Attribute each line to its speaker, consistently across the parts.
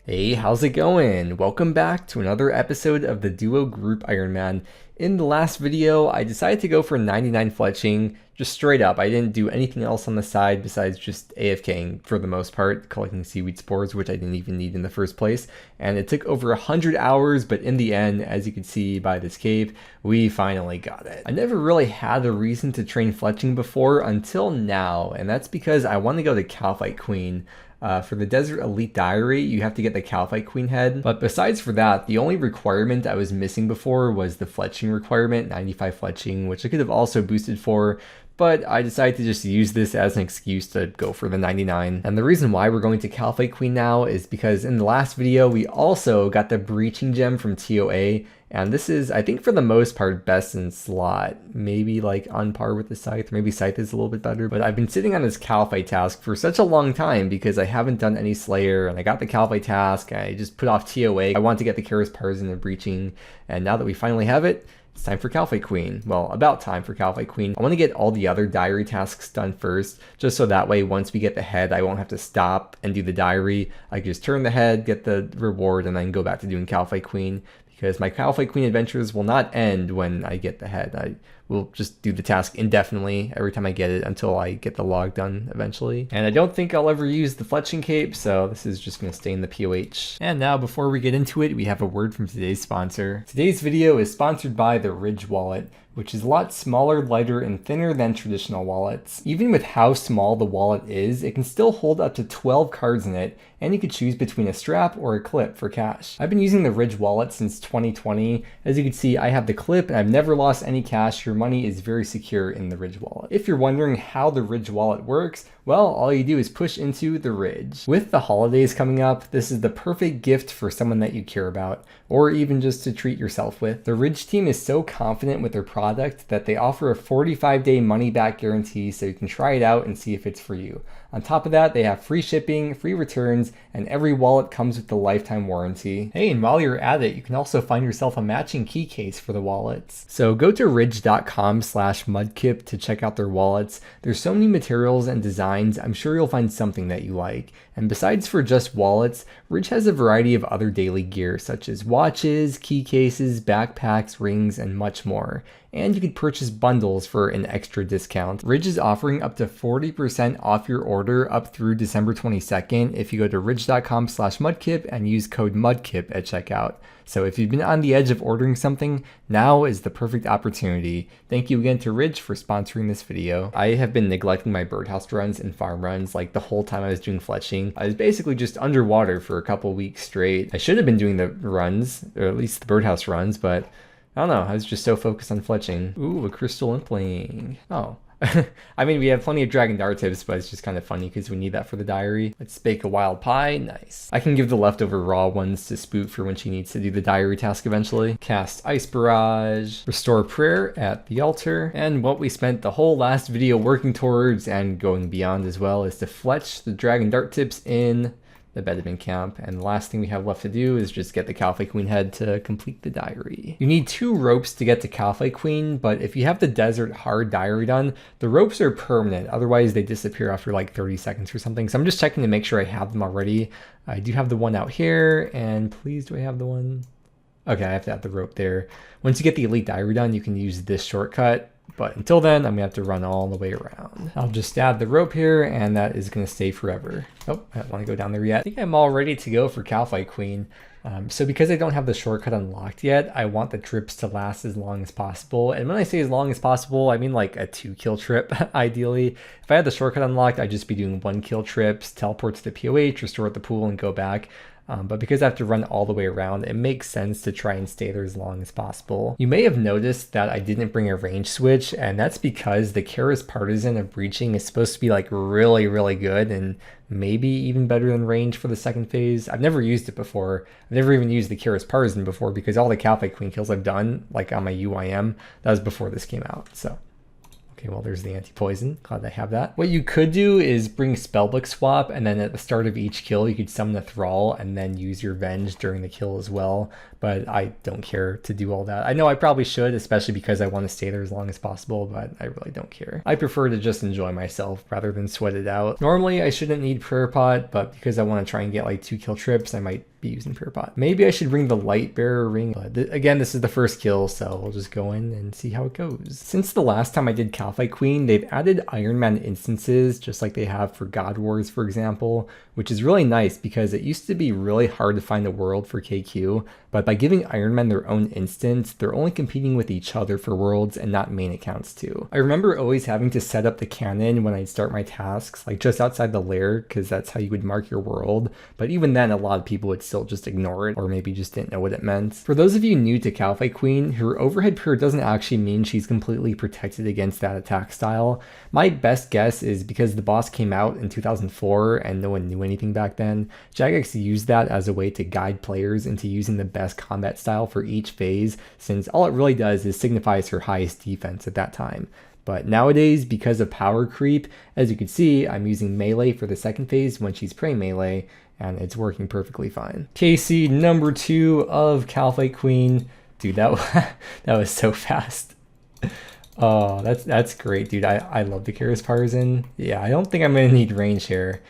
Speaker 1: Hey, how's it going? Welcome back to another episode of the Duo Group Ironman. In the last video, I decided to go for 99 fletching, just straight up. I didn't do anything else on the side besides just AFKing for the most part, collecting seaweed spores, which I didn't even need in the first place. And it took over 100 hours, but in the end, as you can see by this cave, we finally got it. I never really had a reason to train fletching before until now, and that's because I want to go to Kalphite Queen. For the Desert Elite Diary, you have to get the Kalphite Queen head. But besides for that, the only requirement I was missing before was the fletching requirement, 95 fletching, which I could have also boosted for. But I decided to just use this as an excuse to go for the 99. And the reason why we're going to Kalphite Queen now is because in the last video, we also got the Breaching Gem from TOA. And this is, I think for the most part, best in slot. Maybe like on par with the Scythe. Maybe Scythe is a little bit better. But I've been sitting on this Kalphite task for such a long time because I haven't done any Slayer. And I got the Kalphite task. I just put off TOA. I want to get the Keris, partisan, and Breaching. And now that we finally have it, it's time for Kalphite Queen. Well, about time for Kalphite Queen. I want to get all the other diary tasks done first, just so that way once we get the head, I won't have to stop and do the diary. I can just turn the head, get the reward, and then go back to doing Kalphite Queen. Because my Kalphite Queen adventures will not end when I get the head. I will just do the task indefinitely every time I get it until I get the log done eventually. And I don't think I'll ever use the fletching cape, so this is just going to stay in the POH. And now before we get into it, we have a word from today's sponsor. Today's video is sponsored by the Ridge wallet, which is a lot smaller, lighter, and thinner than traditional wallets. Even with how small the wallet is, it can still hold up to 12 cards in it, and you could choose between a strap or a clip for cash. I've been using the Ridge wallet since 2020. As you can see, I have the clip and I've never lost any cash. Your money is very secure in the Ridge wallet. If you're wondering how the Ridge wallet works, well, all you do is push into the Ridge. With the holidays coming up, this is the perfect gift for someone that you care about, or even just to treat yourself with. The Ridge team is so confident with their product that they offer a 45-day money-back guarantee so you can try it out and see if it's for you. On top of that, they have free shipping, free returns, and every wallet comes with the lifetime warranty. Hey, and while you're at it, you can also find yourself a matching key case for the wallets. So go to ridge.com/mudkip to check out their wallets. There's so many materials and designs, I'm sure you'll find something that you like. And besides for just wallets, Ridge has a variety of other daily gear such as watches, key cases, backpacks, rings, and much more. And you could purchase bundles for an extra discount. Ridge is offering up to 40% off your order up through December 22nd if you go to ridge.com/mudkip and use code MUDKIP at checkout. So if you've been on the edge of ordering something, now is the perfect opportunity. Thank you again to Ridge for sponsoring this video. I have been neglecting my birdhouse runs and farm runs like the whole time I was doing fletching. I was basically just underwater for a couple weeks straight. I should have been doing the runs, or at least the birdhouse runs, but I don't know, I was just so focused on fletching. Ooh, a crystal impling. Oh. I mean, we have plenty of dragon dart tips, but it's just kind of funny because we need that for the diary. Let's bake a wild pie. Nice. I can give the leftover raw ones to Spoot for when she needs to do the diary task eventually. Cast Ice Barrage. Restore prayer at the altar. And what we spent the whole last video working towards and going beyond as well is to fletch the dragon dart tips in the Bedouin camp, and the last thing we have left to do is just get the Kalphite Queen head to complete the diary. You need 2 ropes to get to Kalphite Queen, but if you have the desert hard diary done, the ropes are permanent, otherwise they disappear after like 30 seconds or something. So I'm just checking to make sure I have them already. I do have the one out here, and please do I have the one? Okay, I have to have the rope there. Once you get the elite diary done, you can use this shortcut. But until then, I'm gonna have to run all the way around. I'll just add the rope here, and that is gonna stay forever. Oh, I don't wanna go down there yet. I think I'm all ready to go for Kalphite Queen. So because I don't have the shortcut unlocked yet, I want the trips to last as long as possible. And when I say as long as possible, I mean like a 2-kill trip, ideally. If I had the shortcut unlocked, I'd just be doing 1-kill trips, teleport to the POH, restore at the pool, and go back. But because I have to run all the way around, it makes sense to try and stay there as long as possible. You may have noticed that I didn't bring a range switch, and that's because the Keris partisan of breaching is supposed to be like really, really good and maybe even better than range for the second phase. I've never used it before. I've never even used the Keris partisan before because all the Kalphite Queen kills I've done, like on my UIM, that was before this came out, so. Okay, well, there's the anti-poison. Glad I have that. What you could do is bring Spellbook Swap, and then at the start of each kill, you could summon a Thrall and then use your Venge during the kill as well. But I don't care to do all that. I know I probably should, especially because I want to stay there as long as possible, but I really don't care. I prefer to just enjoy myself rather than sweat it out. Normally, I shouldn't need Prayer Pot, but because I want to try and get like 2 kill trips, I might be using Pure Pot. Maybe I should bring the Light Bearer ring, but again, this is the first kill, so we'll just go in and see how it goes. Since the last time I did Kalphite Queen, they've added Iron Man instances, just like they have for God Wars, for example, which is really nice because it used to be really hard to find a world for KQ, but by giving Iron Man their own instance, they're only competing with each other for worlds and not main accounts too. I remember always having to set up the cannon when I'd start my tasks, like just outside the lair, because that's how you would mark your world, but even then a lot of people would still just ignore it or maybe just didn't know what it meant. For those of you new to Kalphite Queen, her overhead pure doesn't actually mean she's completely protected against that attack style. My best guess is because the boss came out in 2004 and no one knew anything back then, Jagex used that as a way to guide players into using the best combat style for each phase, since all it really does is signifies her highest defense at that time. But nowadays, because of power creep, as you can see, I'm using melee for the second phase when she's prey melee, and it's working perfectly fine. KC number 2 of Kalphite Queen. Dude, that was so fast. Oh, that's great, dude. I love the Keris partisan. Yeah, I don't think I'm gonna need range here.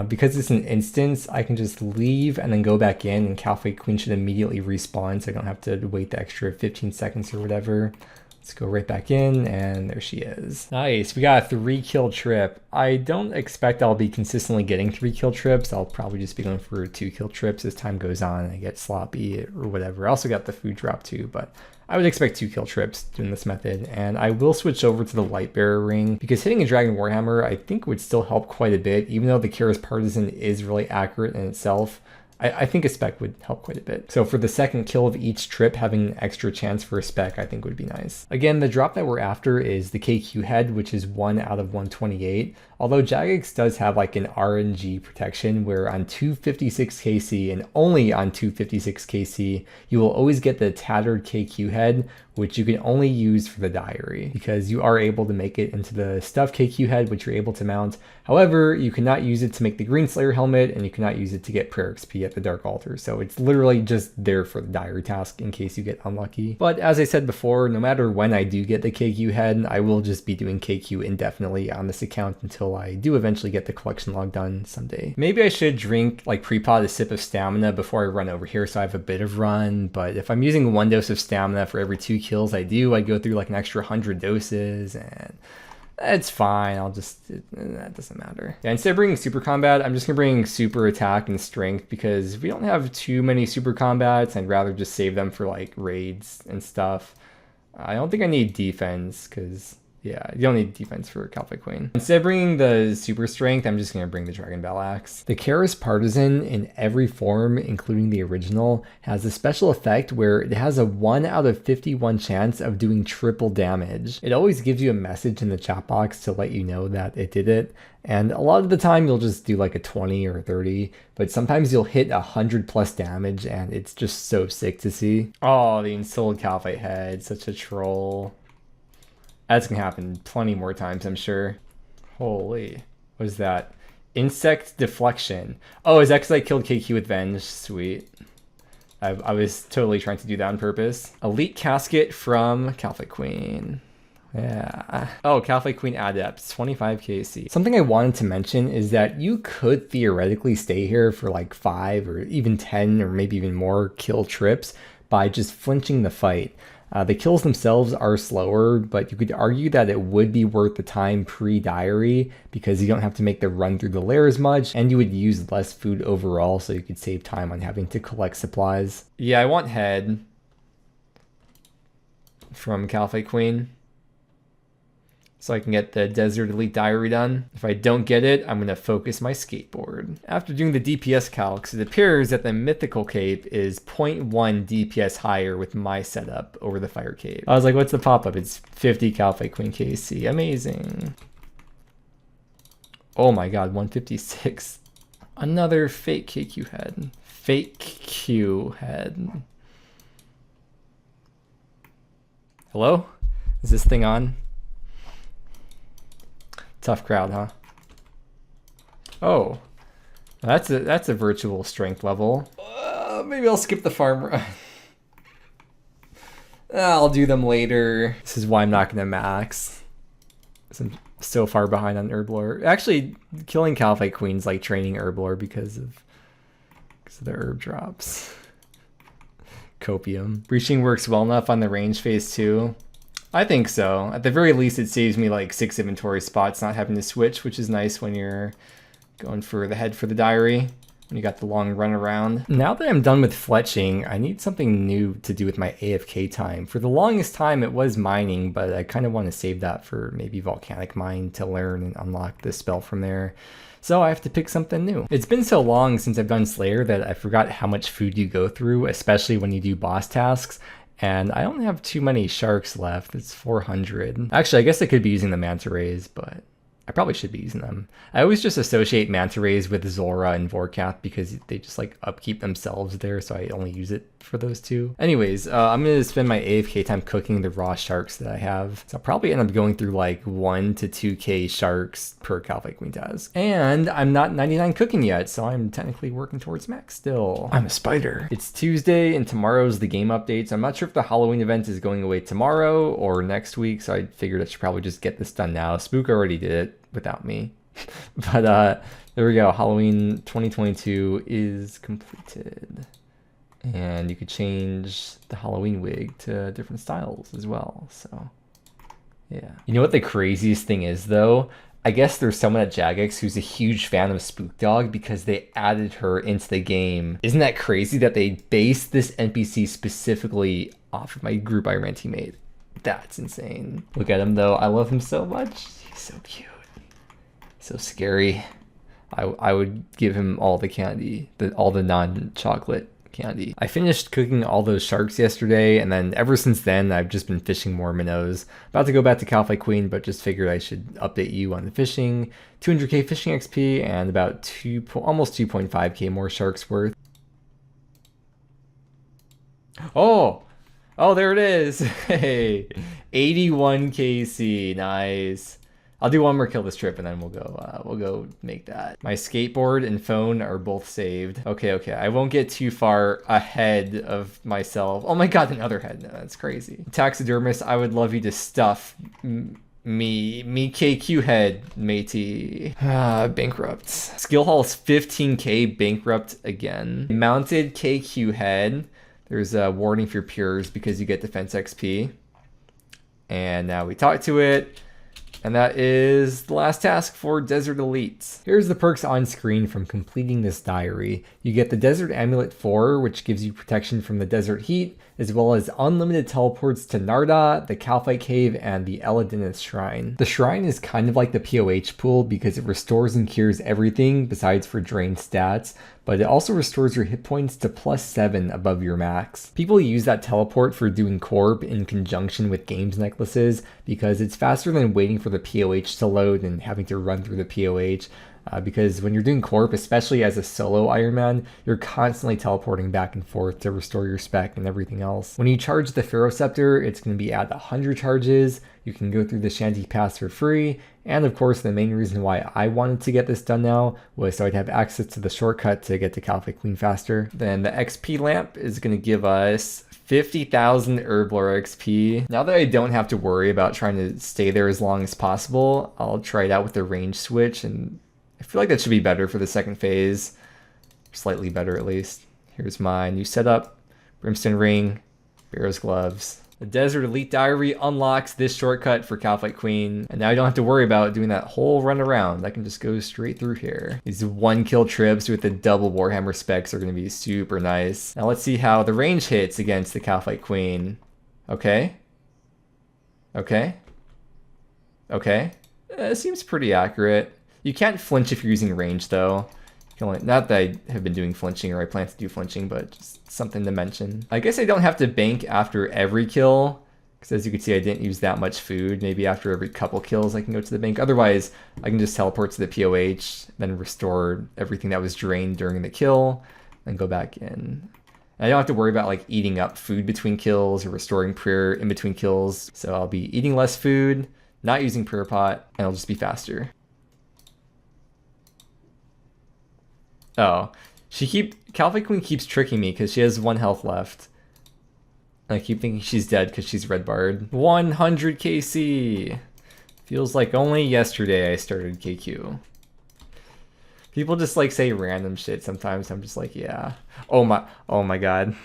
Speaker 1: Because it's an instance, I can just leave and then go back in, and Kalphite Queen should immediately respawn, so I don't have to wait the extra 15 seconds or whatever. Let's go right back in, and there she is. Nice, we got a 3-kill trip. I don't expect I'll be consistently getting 3-kill trips. I'll probably just be going for 2-kill trips as time goes on and I get sloppy or whatever. I also got the food drop too, but I would expect 2-kill trips doing this method. And I will switch over to the Light Bearer ring, because hitting a Dragon Warhammer I think would still help quite a bit, even though the Keris partisan is really accurate in itself. I think a spec would help quite a bit. So for the second kill of each trip, having an extra chance for a spec I think would be nice. Again, the drop that we're after is the KQ head, which is 1 out of 128. Although Jagex does have like an RNG protection where on 256 KC and only on 256 KC, you will always get the tattered KQ head, which you can only use for the diary, because you are able to make it into the stuffed KQ head, which you're able to mount. However, you cannot use it to make the Green Slayer helmet, and you cannot use it to get prayer XP at the Dark Altar. So it's literally just there for the diary task in case you get unlucky. But as I said before, no matter when I do get the KQ head, I will just be doing KQ indefinitely on this account until I do eventually get the collection log done someday. Maybe I should drink like pre-pot a sip of stamina before I run over here so I have a bit of run, but if I'm using 1 dose of stamina for every 2 kills I go through like an extra 100 doses, and it's fine. That doesn't matter. Yeah, instead of bringing super combat, I'm just gonna bring super attack and strength, because we don't have too many super combats. I'd rather just save them for like raids and stuff. I don't think I need defense, because yeah, you don't need defense for Kalphite Queen. Instead of bringing the super strength, I'm just going to bring the Dragon Battle Axe. The Keris partisan in every form, including the original, has a special effect where it has a 1 out of 51 chance of doing triple damage. It always gives you a message in the chat box to let you know that it did it. And a lot of the time you'll just do like a 20 or 30, but sometimes you'll hit 100+ damage, and it's just so sick to see. Oh, the Ensouled Kalphite head, such a troll. That's gonna happen plenty more times, I'm sure. Holy, what is that? Insect deflection. Oh, is that because I killed KQ with Venge? Sweet. I was totally trying to do that on purpose. Elite casket from Kalphite Queen. Yeah. Oh, Kalphite Queen Adept, 25 KC. Something I wanted to mention is that you could theoretically stay here for like 5 or even 10 or maybe even more kill trips by just flinching the fight. The kills themselves are slower, but you could argue that it would be worth the time pre-diary, because you don't have to make the run through the lair as much, and you would use less food overall, so you could save time on having to collect supplies. Yeah, I want head from Kalphite Queen, so I can get the Desert Elite Diary done. If I don't get it, I'm going to focus my skateboard. After doing the DPS calcs, it appears that the Mythical Cape is 0.1 DPS higher with my setup over the Fire Cape. I was like, what's the pop-up? It's 50 Kalphite Queen KC. Amazing. Oh my god, 156. Another fake KQ head. Fake Q head. Hello? Is this thing on? Tough crowd, huh? Oh, that's a virtual strength level. Maybe I'll skip the farm run. I'll do them later. This is why I'm not gonna max, 'cause I'm so far behind on Herblore. Actually, killing Kalphite Queen's like training Herblore because because of the herb drops. Copium. Breaching works well enough on the range phase too. I think so. At the very least, it saves me like 6 inventory spots not having to switch, which is nice when you're going for the head for the diary, when you got the long run around. Now that I'm done with fletching, I need something new to do with my AFK time. For the longest time, it was mining, but I kind of want to save that for maybe Volcanic Mine to learn and unlock this spell from there. So I have to pick something new. It's been so long since I've done Slayer that I forgot how much food you go through, especially when you do boss tasks. And I only have too many sharks left. It's 400. Actually, I guess I could be using the manta rays, but I probably should be using them. I always just associate manta rays with Zora and Vorkath because they just like upkeep themselves there, so I only use it for those two. Anyways, I'm gonna spend my AFK time cooking the raw sharks that I have. So I'll probably end up going through like 1 to 2k sharks per Kalphite Queen task. And I'm not 99 cooking yet, so I'm technically working towards max still. I'm a spider. It's Tuesday and tomorrow's the game updates. I'm not sure if the Halloween event is going away tomorrow or next week, so I figured I should probably just get this done now. Spook already did it without me. But there we go. Halloween 2022 is completed. And you could change the Halloween wig to different styles as well. So yeah. You know what the craziest thing is though? I guess there's someone at Jagex who's a huge fan of Spook Dog because they added her into the game. Isn't that crazy that they based this NPC specifically off of my group Iron Man teammate? That's insane. Look at him though. I love him so much. He's so cute. So scary. I would give him all the candy, all the non-chocolate candy. I finished cooking all those sharks yesterday, and then ever since then, I've just been fishing more minnows. About to go back to Kalphite Queen, but just figured I should update you on the fishing. 200k fishing XP and about almost 2.5k more sharks worth. Oh, there it is. Hey, 81 KC, nice. I'll do one more kill this trip and then we'll go make that. My skateboard and phone are both saved. Okay, I won't get too far ahead of myself. Oh my god, another head. No, that's crazy. Taxidermist, I would love you to stuff me KQ head, matey. Bankrupt. Skill Hall's 15k bankrupt again. Mounted KQ head. There's a warning for pures because you get defense XP. And now we talk to it. And that is the last task for Desert Elites. Here's the perks on screen from completing this diary. You get the Desert Amulet 4, which gives you protection from the desert heat, as well as unlimited teleports to Narda, the Kalphite Cave, and the Eladinus Shrine. The shrine is kind of like the POH pool because it restores and cures everything besides for drained stats, but it also restores your hit points to +7 above your max. People use that teleport for doing Corp in conjunction with games necklaces because it's faster than waiting for the POH to load and having to run through the POH. Because when you're doing Corp, especially as a solo Iron Man, you're constantly teleporting back and forth to restore your spec and everything else. When you charge the Pharaoh Scepter, it's going to be at 100 charges. You can go through the Shanty Pass for free. And of course, the main reason why I wanted to get this done now was so I'd have access to the shortcut to get to Kalphite Queen faster. Then the XP lamp is going to give us 50,000 Herblore XP. Now that I don't have to worry about trying to stay there as long as possible, I'll try it out with the range switch, and I feel like that should be better for the second phase. Slightly better at least. Here's my new setup. Brimstone Ring, Bear's Gloves. The Desert Elite Diary unlocks this shortcut for Kalphite Queen, and now I don't have to worry about doing that whole run around. I can just go straight through here. These 1-kill trips with the double Warhammer specs are going to be super nice. Now let's see how the range hits against the Kalphite Queen. Okay. It seems pretty accurate. You can't flinch if you're using range though. Not that I have been doing flinching or I plan to do flinching, but just something to mention. I guess I don't have to bank after every kill, because as you can see I didn't use that much food. Maybe after every couple kills I can go to the bank. Otherwise I can just teleport to the POH, then restore everything that was drained during the kill, then go back in. And I don't have to worry about like eating up food between kills or restoring prayer in between kills. So I'll be eating less food, not using prayer pot, and I'll just be faster. Oh, Kalphite Queen keeps tricking me because she has 1 health left. I keep thinking she's dead because she's red barred. 100 KC! Feels like only yesterday I started KQ. People just like say random shit sometimes. I'm just like, yeah. Oh my god.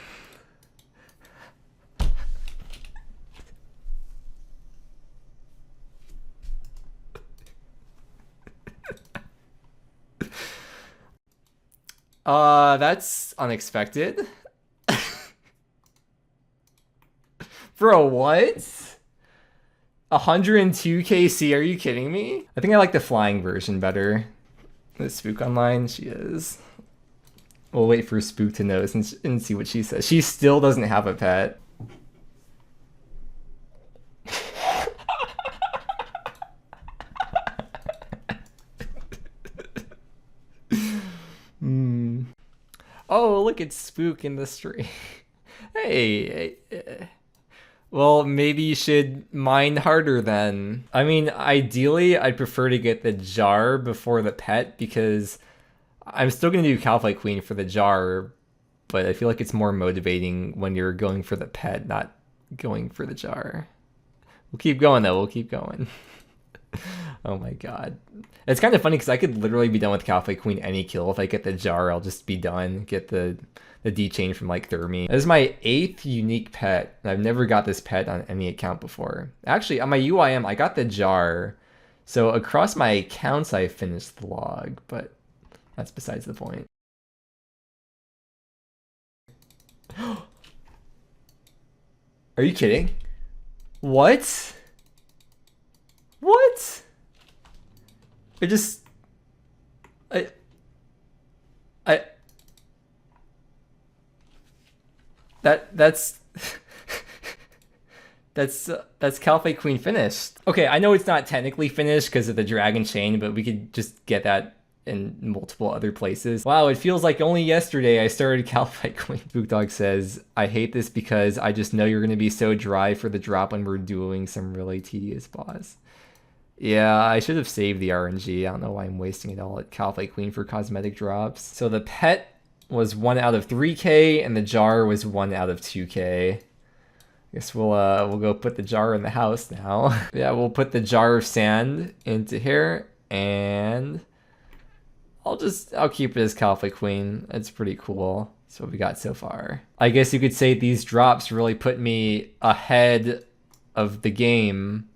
Speaker 1: That's unexpected. Bro, what? 102 KC, are you kidding me? I think I like the flying version better. The Spook Online, she is. We'll wait for Spook to notice and see what she says. She still doesn't have a pet. Oh, look, it's Spook in the stream. Hey. Well, maybe you should mine harder then. I mean, ideally, I'd prefer to get the jar before the pet because I'm still going to do Kalphite Queen for the jar, but I feel like it's more motivating when you're going for the pet, not going for the jar. We'll keep going, though. We'll keep going. Oh my god. It's kind of funny because I could literally be done with Kalphite Queen any kill. If I get the jar, I'll just be done. Get the D chain from like Thermi. This is my 8th unique pet. I've never got this pet on any account before. Actually, on my UIM, I got the jar. So across my accounts, I finished the log, but that's besides the point. Are you kidding? What? What? That's that's Kalphite Queen finished. Okay, I know it's not technically finished because of the dragon chain, but we could just get that in multiple other places. Wow, it feels like only yesterday I started Kalphite Queen. Spookdog says, I hate this because I just know you're gonna be so dry for the drop when we're doing some really tedious boss. Yeah, I should have saved the RNG. I don't know why I'm wasting it all at Kalphite Queen for cosmetic drops. So the pet was 1 out of 3k and the jar was 1 out of 2k. Guess we'll go put the jar in the house now. Yeah, we'll put the jar of sand into here and I'll keep it as Kalphite Queen. It's pretty cool. That's what we got so far. I guess you could say these drops really put me ahead of the game.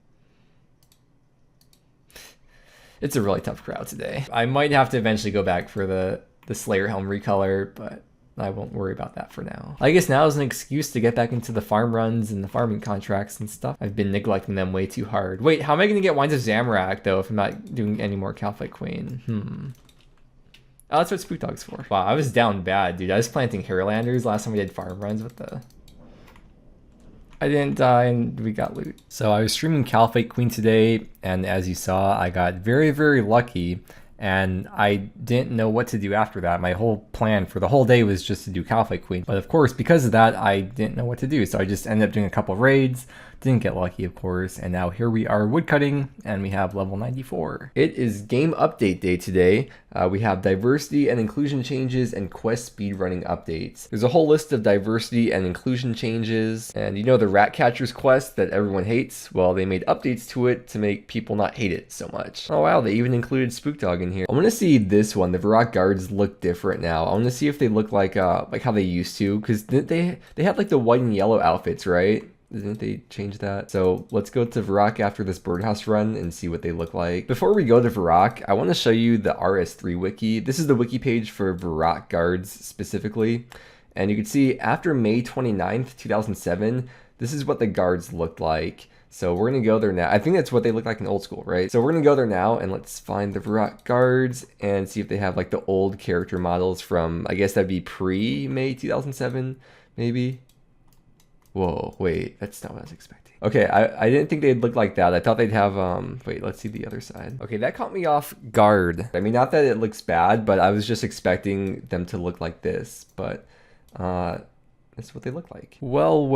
Speaker 1: It's a really tough crowd today. I might have to eventually go back for the Slayer Helm recolor, but I won't worry about that for now. I guess now is an excuse to get back into the farm runs and the farming contracts and stuff. I've been neglecting them way too hard. Wait, how am I gonna get Wines of Zamorak though if I'm not doing any more Kalphite Queen? Oh, that's what Spookdog's for. Wow, I was down bad, dude. I was planting Hairlanders last time we did farm runs with the... I didn't die and we got loot. So I was streaming Kalphite Queen today, and as you saw, I got very, very lucky, and I didn't know what to do after that. My whole plan for the whole day was just to do Kalphite Queen. But of course, because of that, I didn't know what to do. So I just ended up doing a couple raids, didn't get lucky, of course, and now here we are woodcutting, and we have level 94. It is game update day today. We have diversity and inclusion changes and quest speedrunning updates. There's a whole list of diversity and inclusion changes, and you know the rat catchers quest that everyone hates? Well, they made updates to it to make people not hate it so much. Oh wow, they even included Spookdog in here. I want to see this one. The Varrock guards look different now. I want to see if they look like how they used to, because they had like the white and yellow outfits, right? Didn't they change that? So let's go to Varrock after this birdhouse run and see what they look like. Before we go to Varrock, I want to show you the RS3 wiki. This is the wiki page for Varrock guards specifically. And you can see after May 29th, 2007, this is what the guards looked like. So we're going to go there now. I think that's what they look like in old school, right? So we're going to go there now and let's find the Varrock guards and see if they have like the old character models from, I guess that'd be pre-May 2007, maybe. Whoa, wait, that's not what I was expecting. Okay, I didn't think they'd look like that. I thought they'd have, wait, let's see the other side. Okay, that caught me off guard. I mean, not that it looks bad, but I was just expecting them to look like this, but that's what they look like. Well,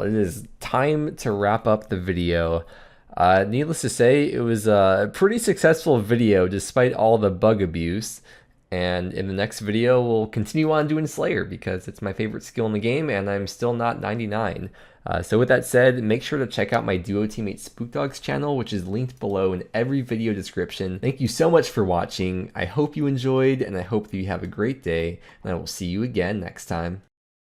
Speaker 1: it is time to wrap up the video. Needless to say, it was a pretty successful video despite all the bug abuse. And in the next video, we'll continue on doing Slayer because it's my favorite skill in the game and I'm still not 99. So with that said, make sure to check out my duo teammate Spookdog's channel, which is linked below in every video description. Thank you so much for watching. I hope you enjoyed and I hope that you have a great day, and I will see you again next time.